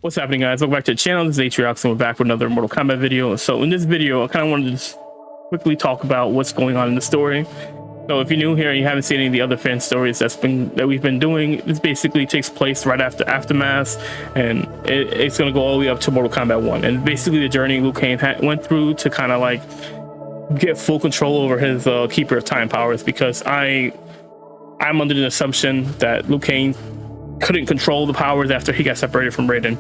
What's happening, guys? Welcome back to the channel. This is Atriox and we're back with another Mortal Kombat video. So in this video, I kind of wanted to just quickly talk about what's going on in the story. So if you're new here and you haven't seen any of the other fan stories that we've been doing, this basically takes place right after Aftermath, and it's going to go all the way up to Mortal Kombat 1. And basically the journey Liu Kang went through to kind of like get full control over his Keeper of Time powers, because I'm under the assumption that Liu Kang couldn't control the powers after he got separated from Raiden.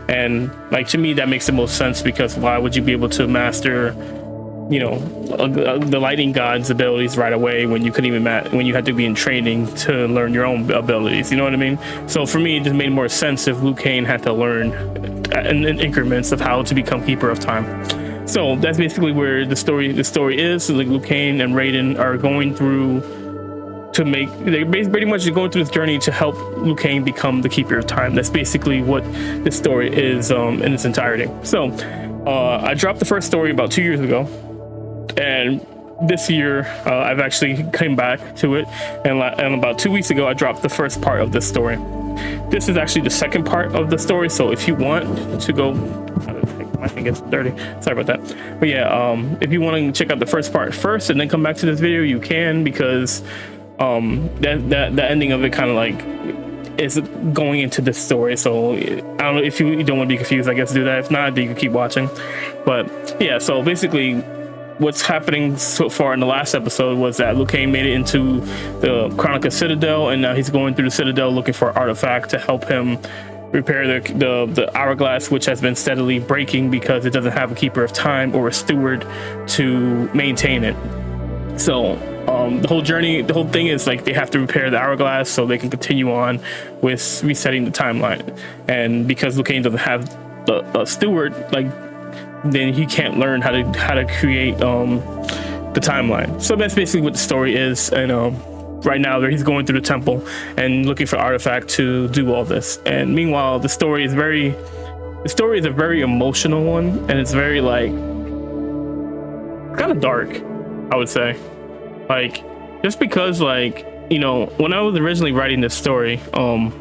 And like, to me, that makes the most sense, because why would you be able to master, you know, the lightning god's abilities right away when you couldn't even when you had to be in training to learn your own abilities? You know what I mean? So for me, it just made more sense if Liu Kang had to learn in increments of how to become Keeper of Time. So that's basically where the story is. So like, Liu Kang and Raiden are going through they're pretty much going through this journey to help Liu Kang become the Keeper of Time. That's basically what this story is in its entirety. So I dropped the first story about 2 years ago, and this year I've actually came back to it, and about 2 weeks ago I dropped the first part of this story. This is actually the second part of the story, so if you want to go, my thing gets dirty, sorry about that, but yeah, if you want to check out the first part first and then come back to this video, you can, because the ending of it kind of like is going into this story. So I don't know, if you don't want to be confused, I guess do that. If not, then you can keep watching. But yeah, so basically what's happening so far in the last episode was that Liu Kang made it into the Kronikas Citadel, and now he's going through the Citadel looking for an artifact to help him repair the hourglass, which has been steadily breaking because it doesn't have a Keeper of Time or a steward to maintain it. So the whole thing is like they have to repair the hourglass so they can continue on with resetting the timeline. And because Liu Kang doesn't have a steward, like, then he can't learn how to create the timeline. So that's basically what the story is. And right now he's going through the temple and looking for artifact to do all this. And meanwhile, the story is a very emotional one, and it's very like kind of dark, I would say. Like, just because, like, you know, when I was originally writing this story 2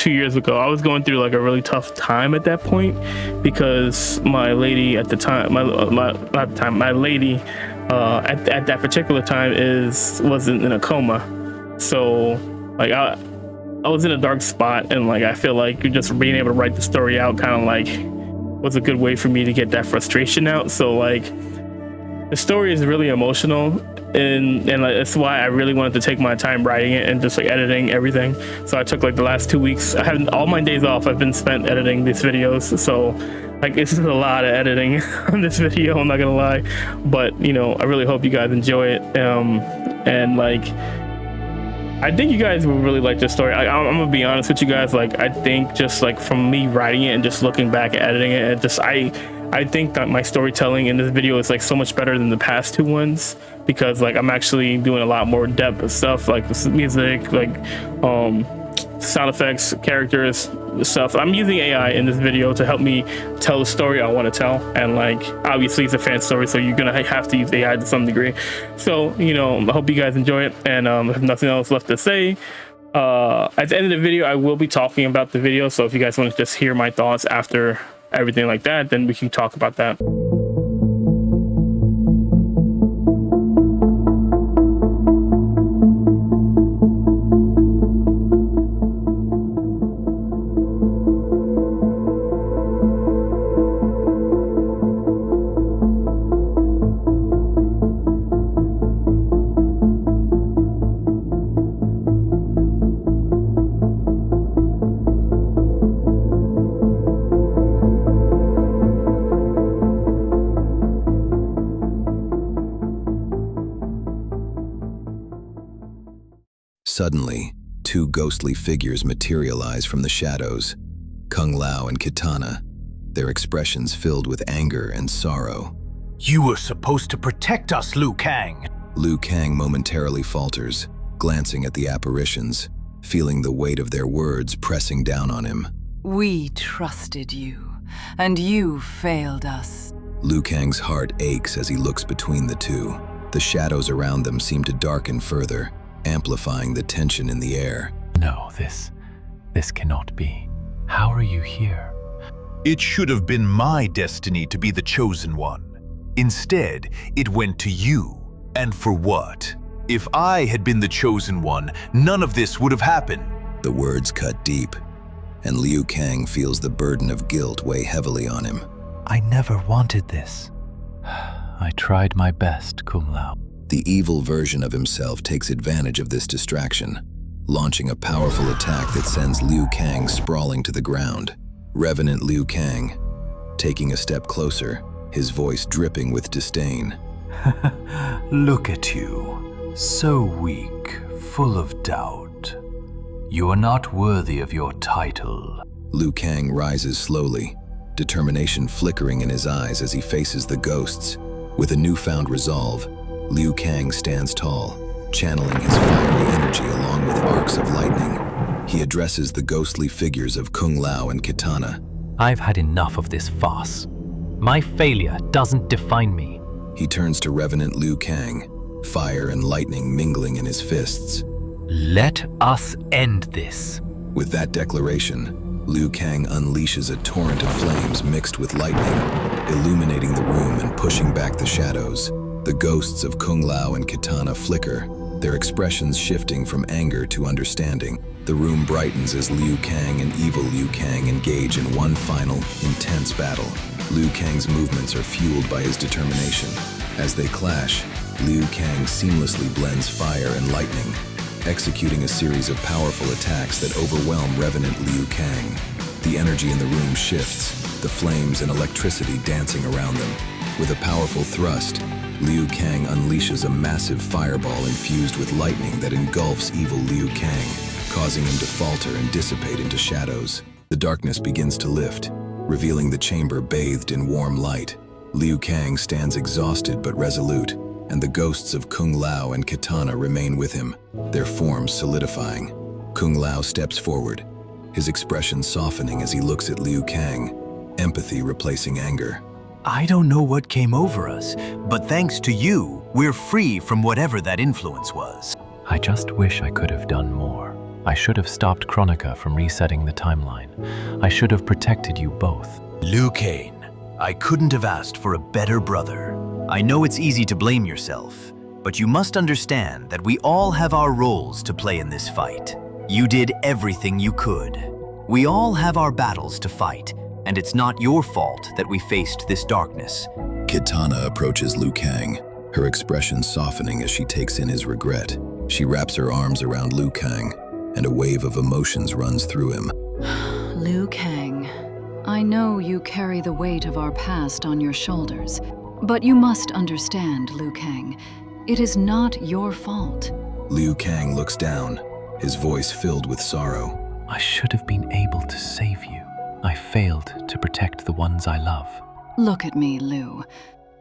years ago, I was going through like a really tough time at that point, because my lady at the time, my lady at that particular time wasn't in a coma. So like I was in a dark spot, and like I feel like just being able to write the story out kind of like was a good way for me to get that frustration out. So like, the story is really emotional, and like, that's why I really wanted to take my time writing it and just like editing everything. So I took like the last 2 weeks. I had all my days off. I've been spent editing these videos. So like, this is a lot of editing on this video, I'm not gonna lie. But you know, I really hope you guys enjoy it. And like, I think you guys will really like this story. I'm gonna be honest with you guys. Like, I think just like from me writing it and just looking back at editing it, and just I think that my storytelling in this video is like so much better than the past two ones, because like I'm actually doing a lot more depth stuff, like music, like sound effects, characters, stuff. I'm using AI in this video to help me tell the story I want to tell, and like, obviously it's a fan story, so you're gonna have to use AI to some degree. So, you know, I hope you guys enjoy it, and if nothing else left to say, at the end of the video I will be talking about the video, so if you guys want to just hear my thoughts after everything like that, then we can talk about that. Suddenly, two ghostly figures materialize from the shadows, Kung Lao and Kitana, their expressions filled with anger and sorrow. You were supposed to protect us, Liu Kang. Liu Kang momentarily falters, glancing at the apparitions, feeling the weight of their words pressing down on him. We trusted you, and you failed us. Liu Kang's heart aches as he looks between the two. The shadows around them seem to darken further, amplifying the tension in the air. No, this cannot be. How are you here? It should have been my destiny to be the chosen one. Instead, it went to you. And for what? If I had been the chosen one, none of this would have happened. The words cut deep, and Liu Kang feels the burden of guilt weigh heavily on him. I never wanted this. I tried my best, Kung Lao. The evil version of himself takes advantage of this distraction, launching a powerful attack that sends Liu Kang sprawling to the ground. Revenant Liu Kang, taking a step closer, his voice dripping with disdain. Look at you, so weak, full of doubt. You are not worthy of your title. Liu Kang rises slowly, determination flickering in his eyes as he faces the ghosts. With a newfound resolve, Liu Kang stands tall, channeling his fiery energy along with arcs of lightning. He addresses the ghostly figures of Kung Lao and Kitana. I've had enough of this farce. My failure doesn't define me. He turns to Revenant Liu Kang, fire and lightning mingling in his fists. Let us end this. With that declaration, Liu Kang unleashes a torrent of flames mixed with lightning, illuminating the room and pushing back the shadows. The ghosts of Kung Lao and Kitana flicker, their expressions shifting from anger to understanding. The room brightens as Liu Kang and evil Liu Kang engage in one final, intense battle. Liu Kang's movements are fueled by his determination. As they clash, Liu Kang seamlessly blends fire and lightning, executing a series of powerful attacks that overwhelm Revenant Liu Kang. The energy in the room shifts, the flames and electricity dancing around them. With a powerful thrust, Liu Kang unleashes a massive fireball infused with lightning that engulfs evil Liu Kang, causing him to falter and dissipate into shadows. The darkness begins to lift, revealing the chamber bathed in warm light. Liu Kang stands exhausted but resolute, and the ghosts of Kung Lao and Kitana remain with him, their forms solidifying. Kung Lao steps forward, his expression softening as he looks at Liu Kang, empathy replacing anger. I don't know what came over us, but thanks to you, we're free from whatever that influence was. I just wish I could have done more. I should have stopped Kronika from resetting the timeline. I should have protected you both. Liu Kang, I couldn't have asked for a better brother. I know it's easy to blame yourself, but you must understand that we all have our roles to play in this fight. You did everything you could. We all have our battles to fight, and it's not your fault that we faced this darkness. Kitana approaches Liu Kang, her expression softening as she takes in his regret. She wraps her arms around Liu Kang, and a wave of emotions runs through him. Liu Kang, I know you carry the weight of our past on your shoulders, but you must understand, Liu Kang, it is not your fault. Liu Kang looks down, his voice filled with sorrow. I should have been able to save you. I failed to protect the ones I love. Look at me, Liu.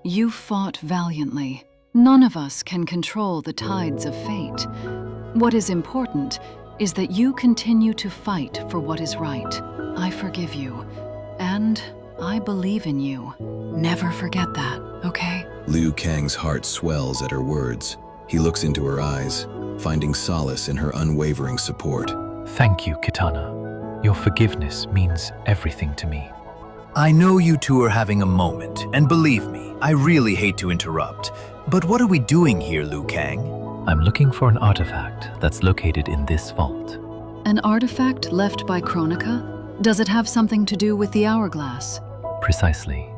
You fought valiantly. None of us can control the tides of fate. What is important is that you continue to fight for what is right. I forgive you, and I believe in you. Never forget that, okay? Liu Kang's heart swells at her words. He looks into her eyes, finding solace in her unwavering support. Thank you, Kitana. Your forgiveness means everything to me. I know you two are having a moment, and believe me, I really hate to interrupt. But what are we doing here, Liu Kang? I'm looking for an artifact that's located in this vault. An artifact left by Kronika? Does it have something to do with the hourglass? Precisely.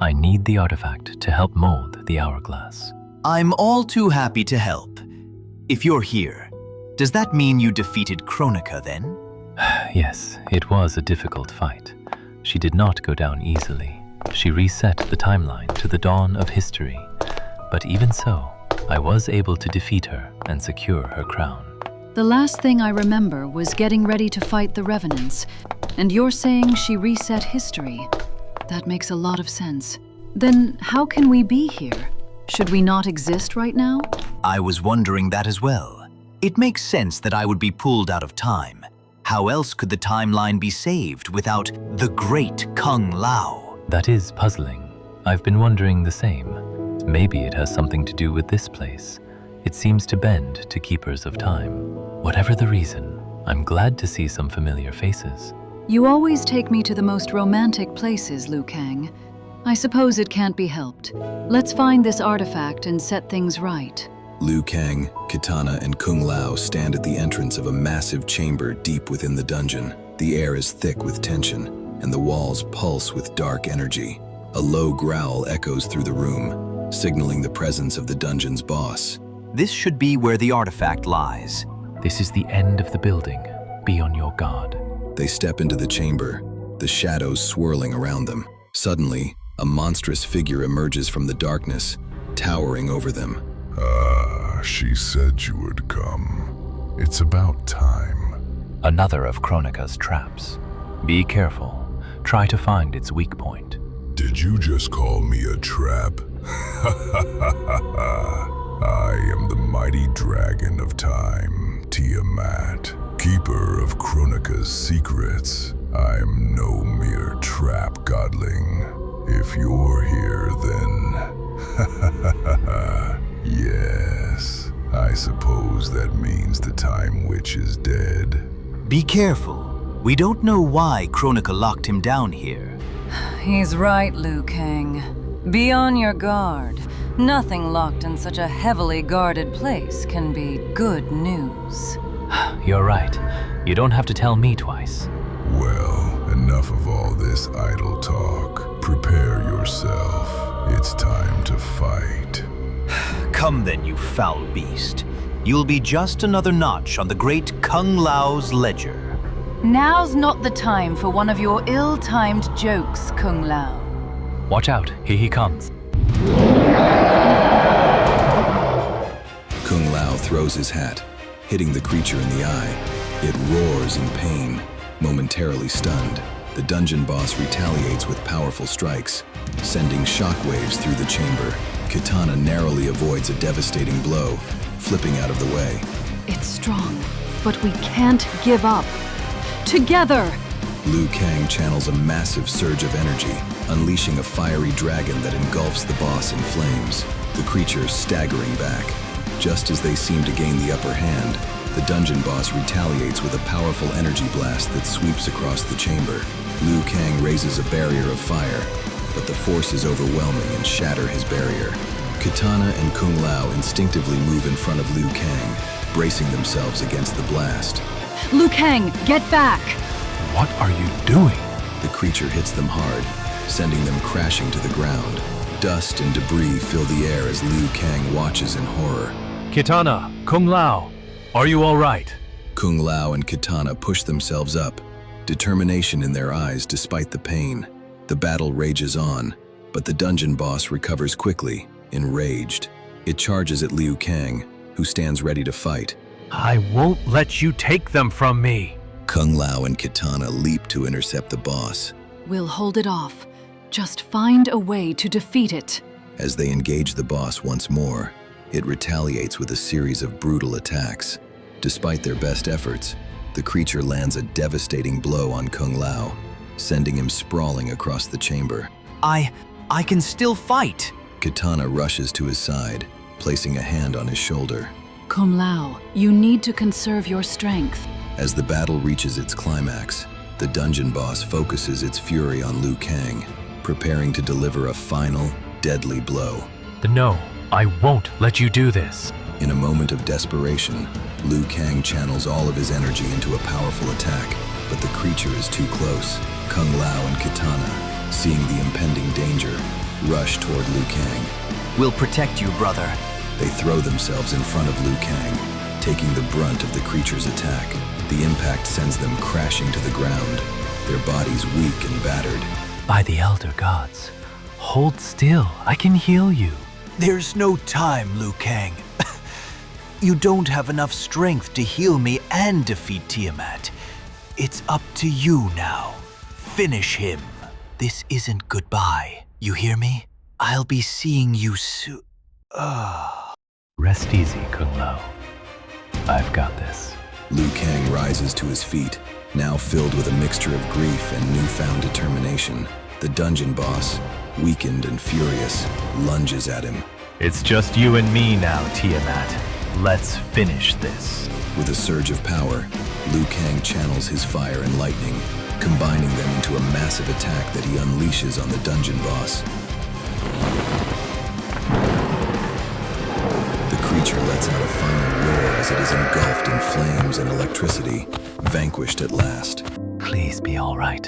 I need the artifact to help mold the hourglass. I'm all too happy to help. If you're here, does that mean you defeated Kronika then? Yes, it was a difficult fight. She did not go down easily. She reset the timeline to the dawn of history. But even so, I was able to defeat her and secure her crown. The last thing I remember was getting ready to fight the Revenants, and you're saying she reset history. That makes a lot of sense. Then how can we be here? Should we not exist right now? I was wondering that as well. It makes sense that I would be pulled out of time. How else could the timeline be saved without the great Kung Lao? That is puzzling. I've been wondering the same. Maybe it has something to do with this place. It seems to bend to keepers of time. Whatever the reason, I'm glad to see some familiar faces. You always take me to the most romantic places, Liu Kang. I suppose it can't be helped. Let's find this artifact and set things right. Liu Kang, Kitana, and Kung Lao stand at the entrance of a massive chamber deep within the dungeon. The air is thick with tension, and the walls pulse with dark energy. A low growl echoes through the room, signaling the presence of the dungeon's boss. This should be where the artifact lies. This is the end of the building. Be on your guard. They step into the chamber, the shadows swirling around them. Suddenly, a monstrous figure emerges from the darkness, towering over them. She said you would come. It's about time. Another of Kronika's traps. Be careful. Try to find its weak point. Did you just call me a trap? I am the mighty dragon of time, Tiamat, keeper of Kronika's secrets. I'm no mere trap godling. If you're here, then... Yes, I suppose that means the Time Witch is dead. Be careful. We don't know why Kronika locked him down here. He's right, Liu Kang. Be on your guard. Nothing locked in such a heavily guarded place can be good news. You're right. You don't have to tell me twice. Well, enough of all this idle talk. Prepare yourself. It's time to fight. Come then, you foul beast. You'll be just another notch on the great Kung Lao's ledger. Now's not the time for one of your ill-timed jokes, Kung Lao. Watch out, here he comes. Kung Lao throws his hat, hitting the creature in the eye. It roars in pain, momentarily stunned. The dungeon boss retaliates with powerful strikes, sending shockwaves through the chamber. Kitana narrowly avoids a devastating blow, flipping out of the way. It's strong, but we can't give up. Together! Liu Kang channels a massive surge of energy, unleashing a fiery dragon that engulfs the boss in flames, the creature staggering back. Just as they seem to gain the upper hand, the dungeon boss retaliates with a powerful energy blast that sweeps across the chamber. Liu Kang raises a barrier of fire, but the force is overwhelming and shatter his barrier. Kitana and Kung Lao instinctively move in front of Liu Kang, bracing themselves against the blast. Liu Kang, get back! What are you doing? The creature hits them hard, sending them crashing to the ground. Dust and debris fill the air as Liu Kang watches in horror. Kitana, Kung Lao, are you all right? Kung Lao and Kitana push themselves up, determination in their eyes despite the pain. The battle rages on, but the dungeon boss recovers quickly, enraged. It charges at Liu Kang, who stands ready to fight. I won't let you take them from me. Kung Lao and Kitana leap to intercept the boss. We'll hold it off. Just find a way to defeat it. As they engage the boss once more, it retaliates with a series of brutal attacks. Despite their best efforts, the creature lands a devastating blow on Kung Lao, sending him sprawling across the chamber. I can still fight. Kitana rushes to his side, placing a hand on his shoulder. Kung Lao, you need to conserve your strength. As the battle reaches its climax, the dungeon boss focuses its fury on Liu Kang, preparing to deliver a final, deadly blow. No, I won't let you do this. In a moment of desperation, Liu Kang channels all of his energy into a powerful attack, but the creature is too close. Kung Lao and Kitana, seeing the impending danger, rush toward Liu Kang. We'll protect you, brother. They throw themselves in front of Liu Kang, taking the brunt of the creature's attack. The impact sends them crashing to the ground, their bodies weak and battered. By the Elder Gods, hold still. I can heal you. There's no time, Liu Kang. You don't have enough strength to heal me and defeat Tiamat. It's up to you now. Finish him. This isn't goodbye. You hear me? I'll be seeing you soon. Rest easy, Kung Lao. I've got this. Liu Kang rises to his feet, now filled with a mixture of grief and newfound determination. The dungeon boss, weakened and furious, lunges at him. It's just you and me now, Tiamat. Let's finish this. With a surge of power, Liu Kang channels his fire and lightning, combining them into a massive attack that he unleashes on the dungeon boss. The creature lets out a final roar as it is engulfed in flames and electricity, vanquished at last. Please be all right.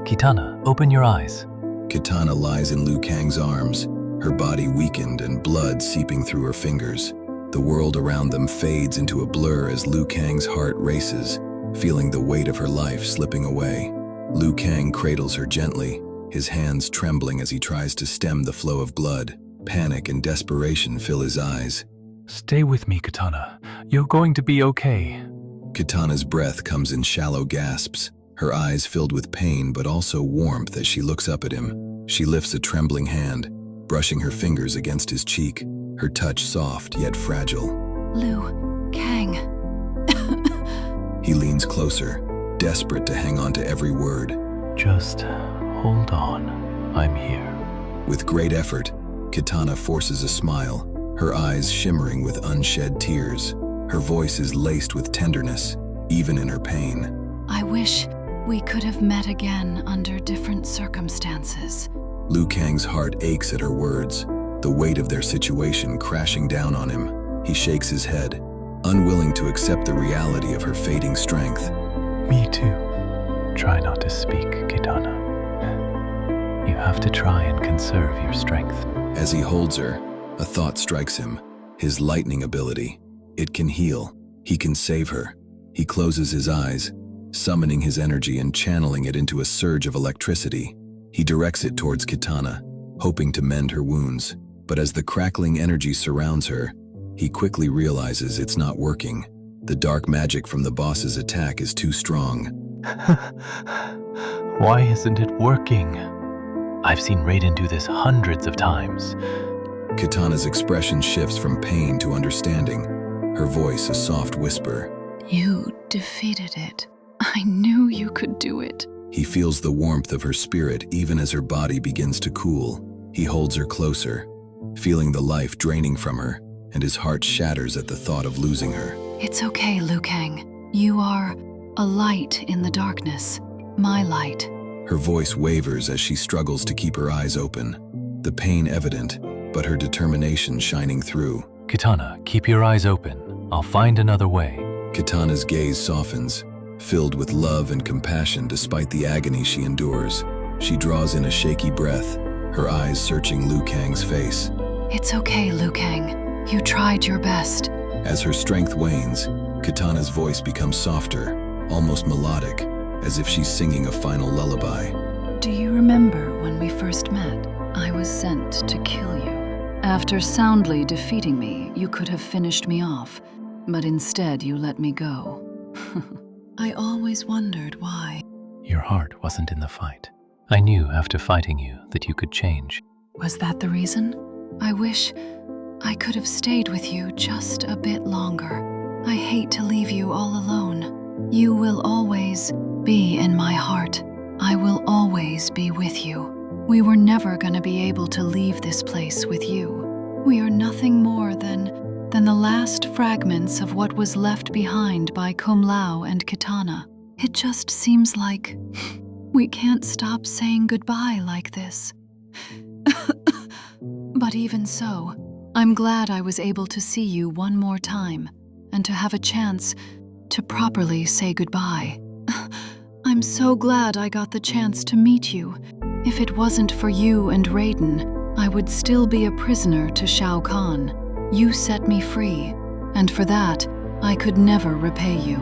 Kitana, open your eyes. Kitana lies in Liu Kang's arms, her body weakened and blood seeping through her fingers. The world around them fades into a blur as Liu Kang's heart races, feeling the weight of her life slipping away. Liu Kang cradles her gently, his hands trembling as he tries to stem the flow of blood. Panic and desperation fill his eyes. Stay with me, Kitana. You're going to be okay. Kitana's breath comes in shallow gasps, her eyes filled with pain but also warmth as she looks up at him. She lifts a trembling hand, brushing her fingers against his cheek, her touch soft yet fragile. Liu Kang. He leans closer, desperate to hang on to every word. Just hold on. I'm here. With great effort, Kitana forces a smile, her eyes shimmering with unshed tears. Her voice is laced with tenderness, even in her pain. I wish we could have met again under different circumstances. Liu Kang's heart aches at her words, the weight of their situation crashing down on him. He shakes his head, unwilling to accept the reality of her fading strength. Me too. Try not to speak, Kitana. You have to try and conserve your strength. As he holds her, a thought strikes him, his lightning ability. It can heal. He can save her. He closes his eyes, summoning his energy and channeling it into a surge of electricity. He directs it towards Kitana, hoping to mend her wounds. But as the crackling energy surrounds her, he quickly realizes it's not working. The dark magic from the boss's attack is too strong. Why isn't it working? I've seen Raiden do this hundreds of times. Kitana's expression shifts from pain to understanding, her voice a soft whisper. You defeated it. I knew you could do it. He feels the warmth of her spirit even as her body begins to cool. He holds her closer, feeling the life draining from her, and his heart shatters at the thought of losing her. It's okay, Liu Kang. You are a light in the darkness. My light. Her voice wavers as she struggles to keep her eyes open, the pain evident, but her determination shining through. Kitana, keep your eyes open. I'll find another way. Kitana's gaze softens, filled with love and compassion despite the agony she endures. She draws in a shaky breath, her eyes searching Liu Kang's face. It's okay, Liu Kang. You tried your best. As her strength wanes, Kitana's voice becomes softer, almost melodic, as if she's singing a final lullaby. Do you remember when we first met? I was sent to kill you. After soundly defeating me, you could have finished me off, but instead you let me go. I always wondered why. Your heart wasn't in the fight. I knew after fighting you that you could change. Was that the reason? I wish I could have stayed with you just a bit longer. I hate to leave you all alone. You will always be in my heart. I will always be with you. We were never going to be able to leave this place with you. We are nothing more than the last fragments of what was left behind by Kung Lao and Kitana. It just seems like we can't stop saying goodbye like this. But even so, I'm glad I was able to see you one more time and to have a chance to properly say goodbye. I'm so glad I got the chance to meet you. If it wasn't for you and Raiden, I would still be a prisoner to Shao Kahn. You set me free, and for that, I could never repay you.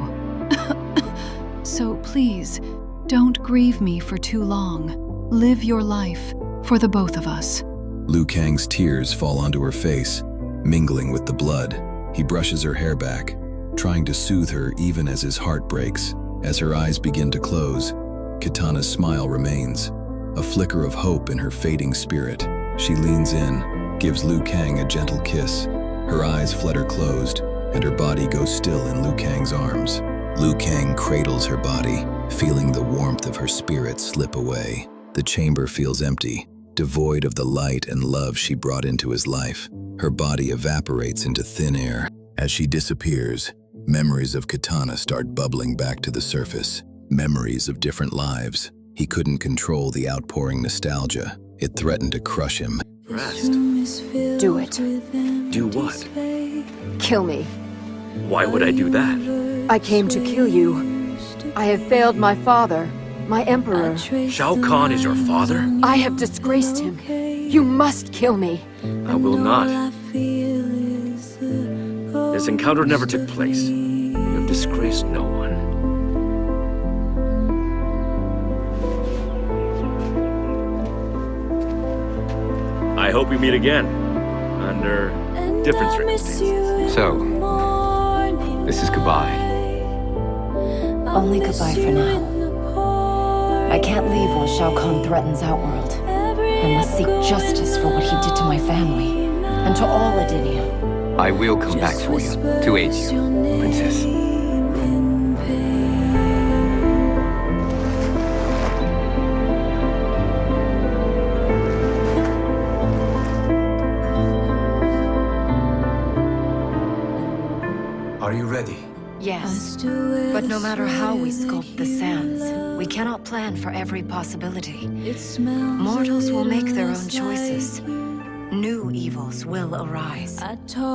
So please, don't grieve me for too long. Live your life for the both of us. Liu Kang's tears fall onto her face, mingling with the blood. He brushes her hair back, trying to soothe her even as his heart breaks. As her eyes begin to close, Kitana's smile remains, a flicker of hope in her fading spirit. She leans in, gives Liu Kang a gentle kiss. Her eyes flutter closed, and her body goes still in Liu Kang's arms. Liu Kang cradles her body, feeling the warmth of her spirit slip away. The chamber feels empty, devoid of the light and love she brought into his life. Her body evaporates into thin air. As she disappears, memories of Kitana start bubbling back to the surface. Memories of different lives. He couldn't control the outpouring nostalgia. It threatened to crush him. Rest. Do it. Do what? Kill me. Why would I do that? I came to kill you. I have failed my father, my emperor. Shao Kahn is your father? I have disgraced him. You must kill me. I will not. This encounter never took place. You have disgraced no one. I hope we meet again, under different circumstances. So, this is goodbye. Only goodbye for now. I can't leave while Shao Kahn threatens Outworld. I must seek justice for what he did to my family, and to all Edinia. I will come back for you, to aid you, Princess. Are you ready? Yes, but no matter how we sculpt the sands, we cannot plan for every possibility. Mortals will make their own choices. New evils will arise.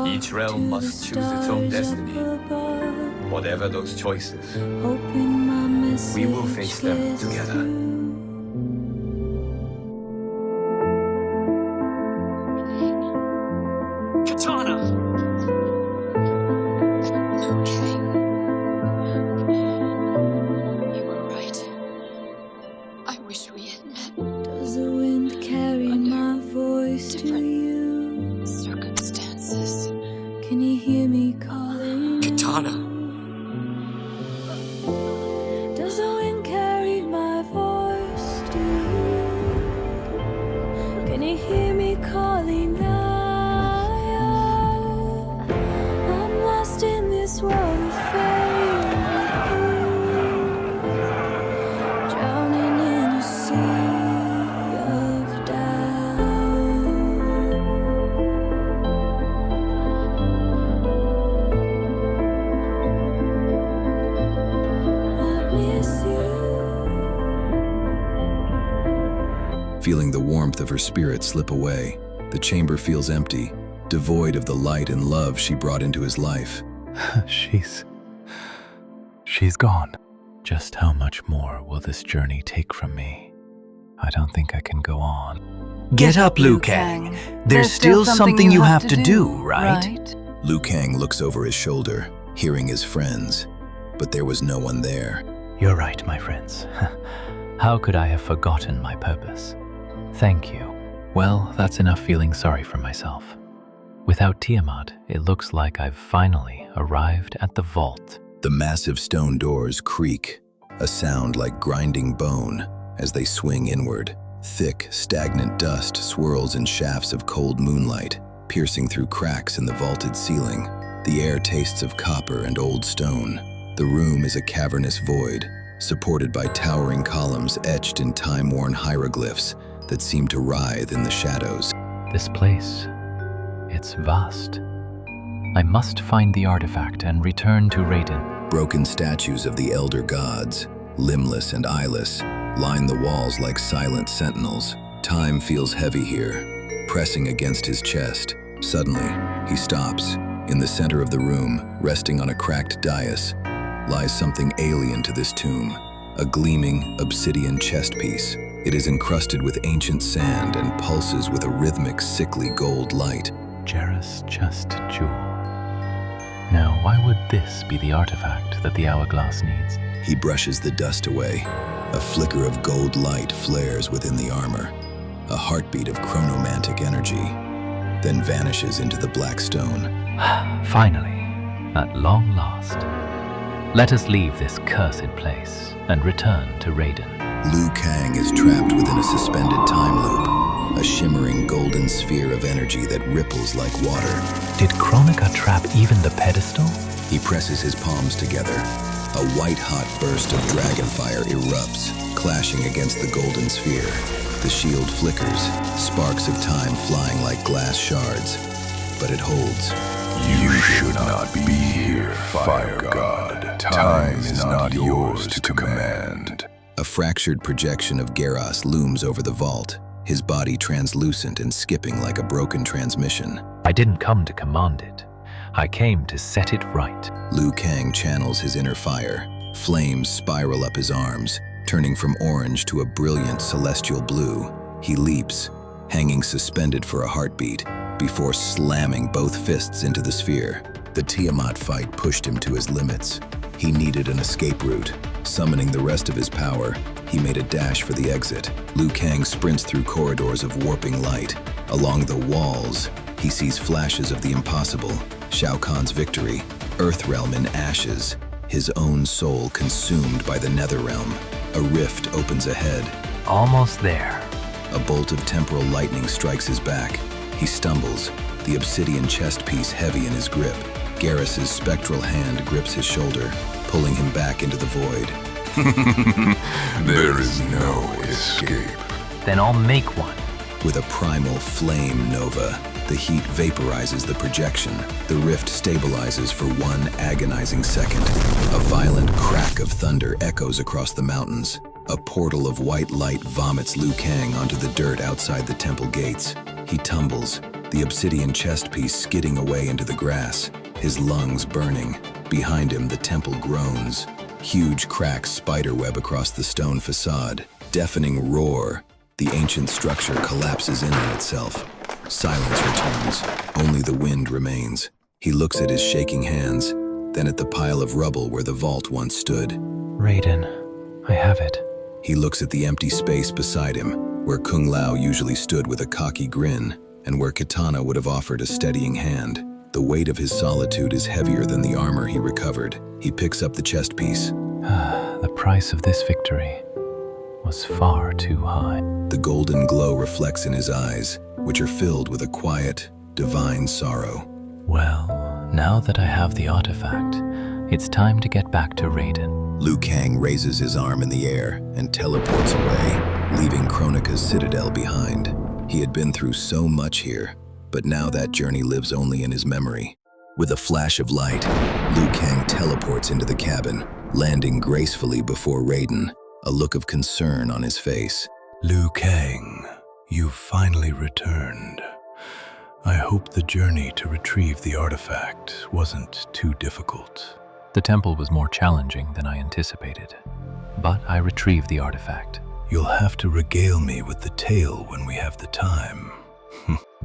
Each realm must choose its own destiny. Whatever those choices, we will face them together. Feeling the warmth of her spirit slip away, the chamber feels empty, devoid of the light and love she brought into his life. She's gone. Just how much more will this journey take from me? I don't think I can go on. Get up, Liu Kang. There's still something you have to do, right? Liu Kang looks over his shoulder, hearing his friends, but there was no one there. You're right, my friends. How could I have forgotten my purpose? Thank you. Well, that's enough feeling sorry for myself. Without Tiamat, it looks like I've finally arrived at the vault. The massive stone doors creak, a sound like grinding bone as they swing inward. Thick, stagnant dust swirls in shafts of cold moonlight, piercing through cracks in the vaulted ceiling. The air tastes of copper and old stone. The room is a cavernous void, supported by towering columns etched in time-worn hieroglyphs that seem to writhe in the shadows. This place, it's vast. I must find the artifact and return to Raiden. Broken statues of the elder gods, limbless and eyeless, line the walls like silent sentinels. Time feels heavy here, pressing against his chest. Suddenly, he stops. In the center of the room, resting on a cracked dais, lies something alien to this tomb, a gleaming obsidian chest piece. It is encrusted with ancient sand and pulses with a rhythmic, sickly gold light. Jarrah's chest jewel. Now, why would this be the artifact that the hourglass needs? He brushes the dust away. A flicker of gold light flares within the armor, a heartbeat of chronomantic energy, then vanishes into the black stone. Finally, at long last, let us leave this cursed place and return to Raiden. Liu Kang is trapped within a suspended time loop, a shimmering golden sphere of energy that ripples like water. Did Kronika trap even the pedestal? He presses his palms together. A white-hot burst of dragon fire erupts, clashing against the golden sphere. The shield flickers, sparks of time flying like glass shards. But it holds. You should not be here, Fire God. Time is not yours to command. A fractured projection of Garros looms over the vault, his body translucent and skipping like a broken transmission. I didn't come to command it. I came to set it right. Liu Kang channels his inner fire. Flames spiral up his arms, turning from orange to a brilliant celestial blue. He leaps, hanging suspended for a heartbeat, before slamming both fists into the sphere. The Tiamat fight pushed him to his limits. He needed an escape route. Summoning the rest of his power, he made a dash for the exit. Liu Kang sprints through corridors of warping light. Along the walls, he sees flashes of the impossible. Shao Kahn's victory, Earthrealm in ashes, his own soul consumed by the Netherrealm. A rift opens ahead. Almost there. A bolt of temporal lightning strikes his back. He stumbles, the obsidian chest piece heavy in his grip. Garrus's spectral hand grips his shoulder, pulling him back into the void. There is no escape. Then I'll make one. With a primal flame nova, the heat vaporizes the projection. The rift stabilizes for one agonizing second. A violent crack of thunder echoes across the mountains. A portal of white light vomits Liu Kang onto the dirt outside the temple gates. He tumbles, the obsidian chest piece skidding away into the grass, his lungs burning. Behind him, the temple groans. Huge cracks spiderweb across the stone facade. Deafening roar. The ancient structure collapses in on itself. Silence returns. Only the wind remains. He looks at his shaking hands, then at the pile of rubble where the vault once stood. Raiden, I have it. He looks at the empty space beside him, where Kung Lao usually stood with a cocky grin, and where Kitana would have offered a steadying hand. The weight of his solitude is heavier than the armor he recovered. He picks up the chest piece. The price of this victory was far too high. The golden glow reflects in his eyes, which are filled with a quiet, divine sorrow. Well, now that I have the artifact, it's time to get back to Raiden. Liu Kang raises his arm in the air and teleports away, leaving Kronika's Citadel behind. He had been through so much here, but now that journey lives only in his memory. With a flash of light, Liu Kang teleports into the cabin, landing gracefully before Raiden, a look of concern on his face. Liu Kang, you've finally returned. I hope the journey to retrieve the artifact wasn't too difficult. The temple was more challenging than I anticipated, but I retrieved the artifact. You'll have to regale me with the tale when we have the time.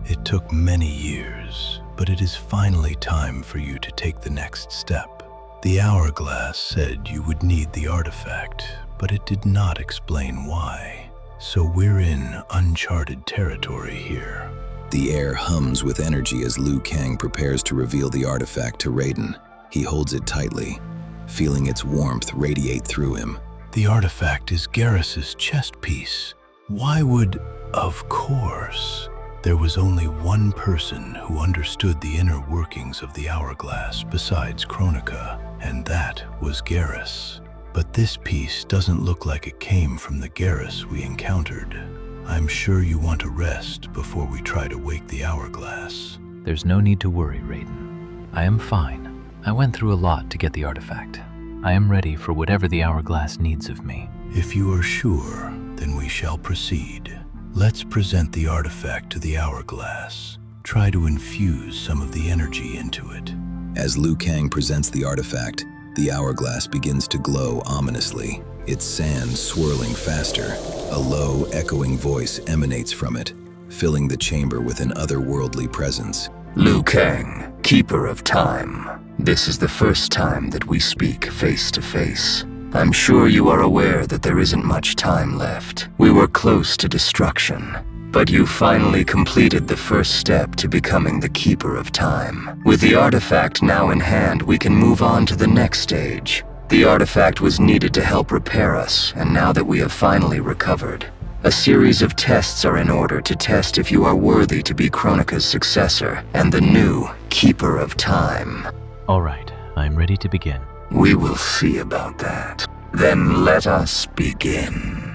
It took many years, but it is finally time for you to take the next step. The hourglass said you would need the artifact, but it did not explain why. So we're in uncharted territory here. The air hums with energy as Liu Kang prepares to reveal the artifact to Raiden. He holds it tightly, feeling its warmth radiate through him. The artifact is Garrus's chest piece. Why would... Of course. There was only one person who understood the inner workings of the hourglass besides Kronika, and that was Garrus. But this piece doesn't look like it came from the Garrus we encountered. I'm sure you want to rest before we try to wake the hourglass. There's no need to worry, Raiden. I am fine. I went through a lot to get the artifact. I am ready for whatever the hourglass needs of me. If you are sure, then we shall proceed. Let's present the artifact to the hourglass. Try to infuse some of the energy into it. As Liu Kang presents the artifact, the hourglass begins to glow ominously, its sand swirling faster. A low, echoing voice emanates from it, filling the chamber with an otherworldly presence. Liu Kang, Keeper of Time. This is the first time that we speak face to face. I'm sure you are aware that there isn't much time left. We were close to destruction, but you finally completed the first step to becoming the Keeper of Time. With the artifact now in hand, we can move on to the next stage. The artifact was needed to help repair us, and now that we have finally recovered, a series of tests are in order to test if you are worthy to be Kronika's successor and the new Keeper of Time. All right, I'm ready to begin. We will see about that. Then let us begin.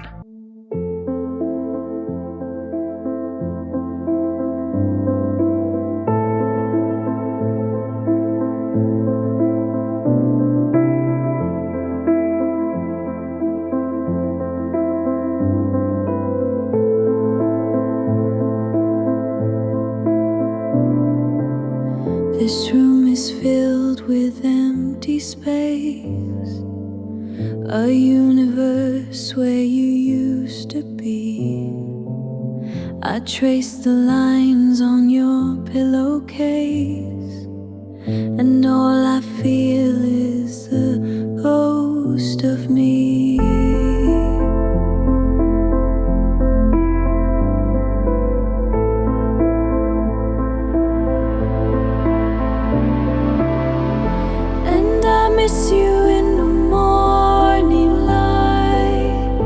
This room is filled with empty space, a universe where you used to be. I trace the lines on your pillowcase, and all I feel is the ghost of me. And I miss you in the morning light,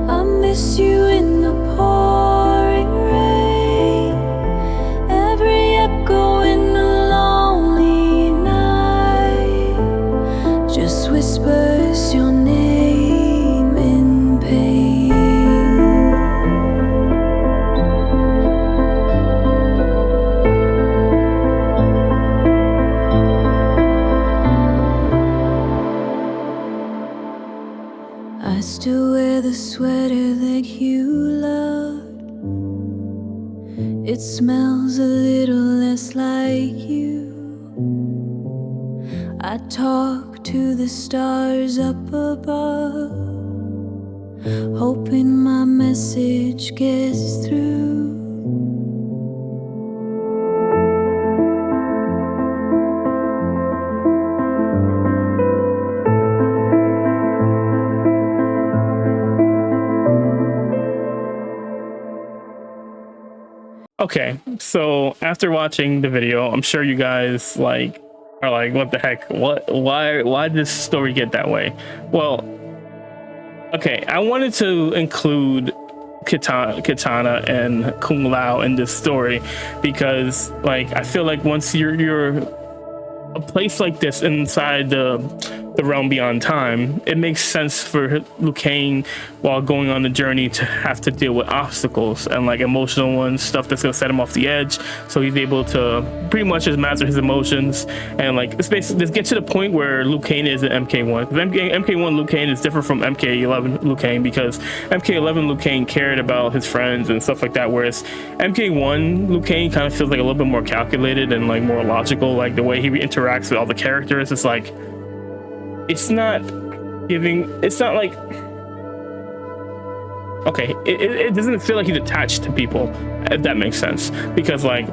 I miss you in the pouring rain, every echo in the lonely night just whispers your name in pain. I still wear the sweater that you loved. It smells a little less like you. I talk to the stars up above, hoping my message gets through. Okay, so after watching the video, I'm sure you guys are like, what the heck? Why did this story get that way? Well, okay, I wanted to include Kitana and Kung Lao in this story because, like, I feel like once you're a place like this inside the realm beyond time, it makes sense for Liu Kang, while going on the journey, to have to deal with obstacles and like emotional ones, stuff that's gonna set him off the edge, so he's able to pretty much just master his emotions. And like it's basically just get to the point where Liu Kang is an MK1. MK1 Liu Kang is different from MK11 Liu Kang, because MK11 Liu Kang cared about his friends and stuff like that, whereas MK1 Liu Kang kind of feels like a little bit more calculated and like more logical. Like the way he interacts with all the characters, it's like it's not like, okay, it doesn't feel like he's attached to people, if that makes sense. Because like,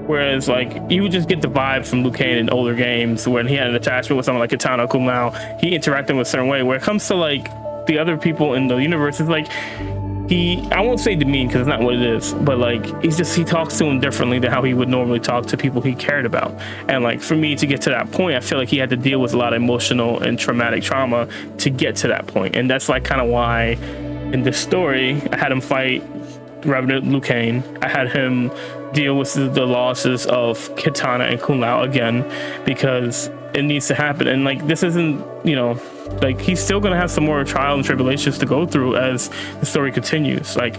whereas like you would just get the vibe from Liu Kang in older games when he had an attachment with someone like Kitana, Kung Lao, he interacted with a certain way. Where it comes to like the other people in the universe, it's like I won't say demean because it's not what it is, but like he talks to him differently than how he would normally talk to people he cared about. And like for me to get to that point, I feel like he had to deal with a lot of emotional and traumatic trauma to get to that point. And that's like kind of why in this story I had him fight Revenant Liu Kang. I had him deal with the losses of Kitana and Kung Lao again, because it needs to happen. And like this isn't, you know, like he's still gonna have some more trials and tribulations to go through as the story continues. Like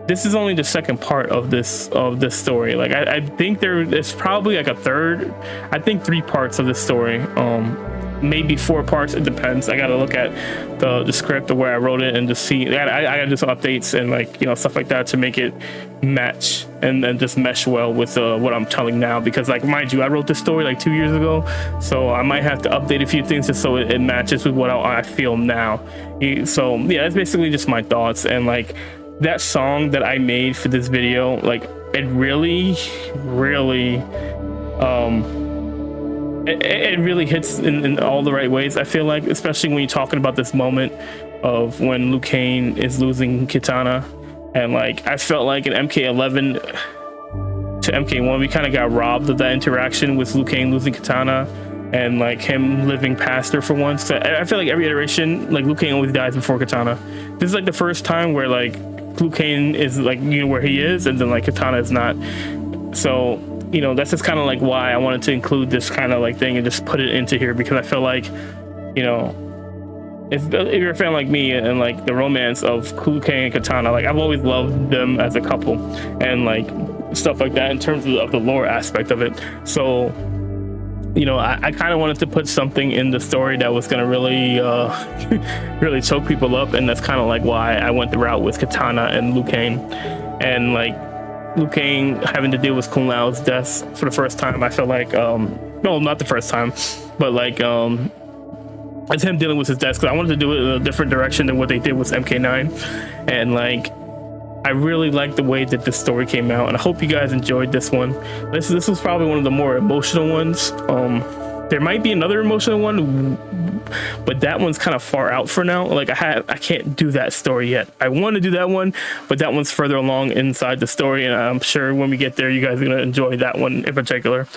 this is only the second part of this story. Like I think there's probably like a third, I think 3 parts of this story, maybe 4 parts, it depends. I gotta look at the script or where I wrote it and just see. I gotta do some updates and like, you know, stuff like that to make it match and then just mesh well with what I'm telling now. Because like, mind you, I wrote this story like 2 years ago, so I might have to update a few things just so it matches with what I feel now. So yeah, that's basically just my thoughts. And like that song that I made for this video, like it really it really hits in all the right ways, I feel like, especially when you're talking about this moment of when Liu Kang is losing Kitana. And like I felt like in MK11 to MK1 we kind of got robbed of that interaction with Liu Kang losing Kitana and like him living past her for once. I feel like every iteration, like Liu Kang always dies before Kitana. This is like the first time where like Liu Kang is like, you know, where he is, and then like Kitana is not. So, you know, that's just kind of like why I wanted to include this kind of like thing and just put it into here, because I feel like, you know, if you're a fan like me and like the romance of Liu Kang and Kitana, like I've always loved them as a couple and like stuff like that in terms of the lore aspect of it. So, you know, I kind of wanted to put something in the story that was gonna really really choke people up, and that's kind of like why I went the route with Kitana and Liu Kang. And like Liu Kang having to deal with Kung Lao's death for the first time, I felt like no, not the first time, but like it's him dealing with his death, because I wanted to do it in a different direction than what they did with MK9. And like, I really like the way that this story came out, and I hope you guys enjoyed this one. This was probably one of the more emotional ones. There might be another emotional one, but that one's kind of far out for now. Like I can't do that story yet. I want to do that one, but that one's further along inside the story, and I'm sure when we get there, you guys are gonna enjoy that one in particular.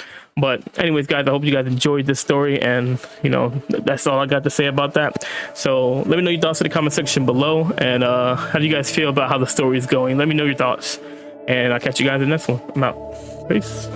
But anyways, guys, I hope you guys enjoyed this story, and you know, that's all I got to say about that. So let me know your thoughts in the comment section below, and how do you guys feel about how the story is going? Let me know your thoughts, and I'll catch you guys in the next one. I'm out. Peace.